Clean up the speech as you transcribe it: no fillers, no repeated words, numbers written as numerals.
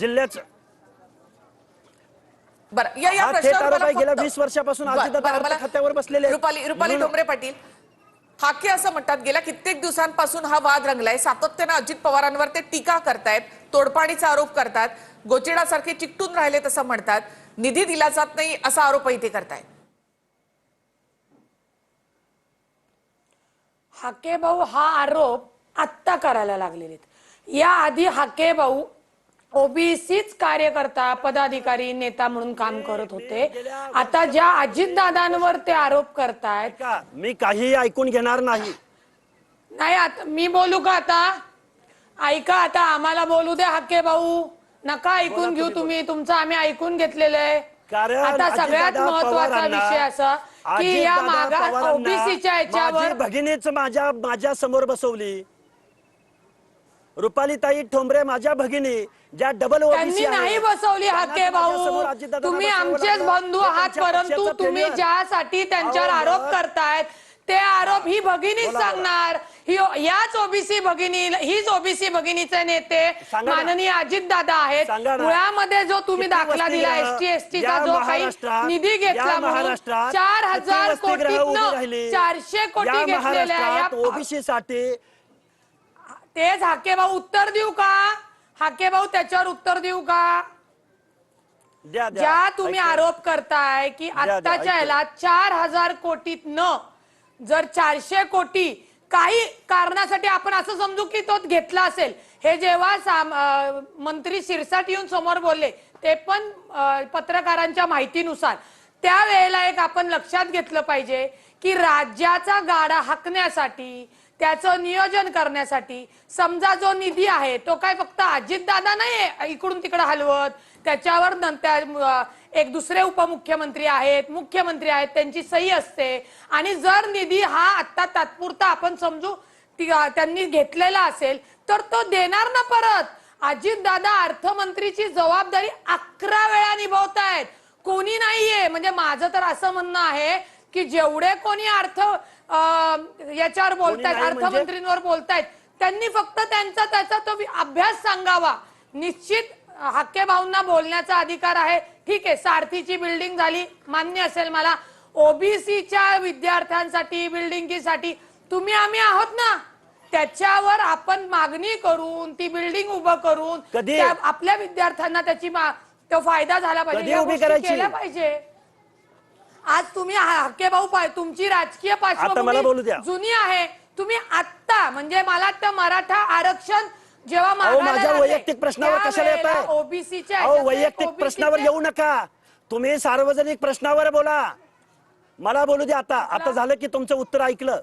जिल्ह्याचं बरं या प्रश्नावर गेल्या 20 वर्षापासून अजितदादा खात्यावर बसलेले आहेत। रुपाली डोंगरे पाटील हाके असं म्हणतात गेल्या कित्येक दिवसांपासून हा वाद रंगलाय, सातत्याने अजित पवारांवर ते टीका करतायत, तोडपाडीचा आरोप करतात, गोचिडासारखे चिकटून राहिलेत असं म्हणतात, निधी दिला जात नाही असा आरोपही ते करतायत। हाके भाऊ हा आरोप आत्ता करायला लागलेले, या आधी हाके भाऊ ओबीसीच कार्यकर्ता पदाधिकारी नेता म्हणून काम करत होते। आता ज्या अजितदादांवर ते आरोप करतायत, मी काही ऐकून घेणार नाही। नाही आता मी बोलू का? आता ऐका, आता आम्हाला बोलू दे हाके भाऊ, नका ऐकून घेऊ तुम्ही, तुमचं आम्ही ऐकून घेतलेलं आहे। आता सगळ्यात महत्वाचा विषय असा की या मागास ओबीसीच्या याच्यावर भगिनीच माझ्या समोर बसवली, रुपालीताई ठोंबरे माझ्या भगिनी, ज्या डबल त्यांनी नाही बसवली हाके भाऊ, तुम्ही आमचेच बंधू आहात, परंतु तुम्ही ज्यासाठी त्यांच्यावर आरोप करतायत ते आरोप ही भगिनीच सांगणार। याच ओबीसी भगिनी, हीच ओबीसी भगिनीचे नेते माननीय अजितदादा आहेत। मुळामध्ये जो तुम्ही दाखला दिला एसटी एसटीचा जो काही निधी घेतला म्हणून 4000 कोटी 400 कोटी घेतलेले आहे ओबीसी साठी, तेच हाके भाऊ उत्तर देऊ का? हाके भाऊ त्याच्यावर उत्तर देऊ का? ज्या तुम्ही आरोप करताय की आत्ताच्या याला 4000 कोटीत न जर 400 कोटी काही कारणासाठी आपण असं समजू की तो घेतला असेल, हे जेव्हा मंत्री शिरसाट येऊन समोर बोलले ते पण पत्रकारांच्या माहितीनुसार, त्यावेळेला एक आपण लक्षात घेतलं पाहिजे की राज्याचा गाडा हाकण्यासाठी, त्याचं नियोजन करण्यासाठी समजा जो निधी आहे तो काय फक्त अजितदादा नाही इकडून तिकडे हलवत, त्याच्यावर नंतर एक दुसरे उपमुख्यमंत्री आहेत, मुख्यमंत्री आहेत, त्यांची सही असते। आणि जर निधी हा आता तात्पुरता आपण समजू त्यांनी घेतलेला असेल तर तो देणार ना परत। अजितदादा अर्थमंत्रीची जबाबदारी 11 वेळा निभावतायत, कोणी नाहीये। म्हणजे माझं तर असं म्हणणं आहे की जेवढे कोणी याच्यावर बोलतायत, अर्थमंत्रींवर बोलतायत, त्यांनी फक्त त्याचा तो अभ्यास सांगावा। निश्चित हाके भाऊंना बोलण्याचा अधिकार आहे, ठीक आहे, सारथीची बिल्डिंग झाली, मान्य असेल मला, ओबीसीच्या विद्यार्थ्यांसाठी बिल्डिंगसाठी तुम्ही आम्ही आहोत ना, त्याच्यावर आपण मागणी करून ती बिल्डिंग उभं करून आपल्या विद्यार्थ्यांना त्याची तो फायदा झाला पाहिजे, केला पाहिजे। आज तुम्ही हाके भाऊ तुमची राजकीय पार्श्वभूमी जुनी आहे, तुम्ही आत्ता म्हणजे मला वाटतं मराठा आरक्षण जेव्हा माझ्या वैयक्तिक प्रश्नावर कशाला येताय? ओबीसीच्या वैयक्तिक प्रश्नावर येऊ नका, तुम्ही सार्वजनिक प्रश्नावर बोला, मला बोलू दे। आता झालं की तुमचं उत्तर ऐकलं।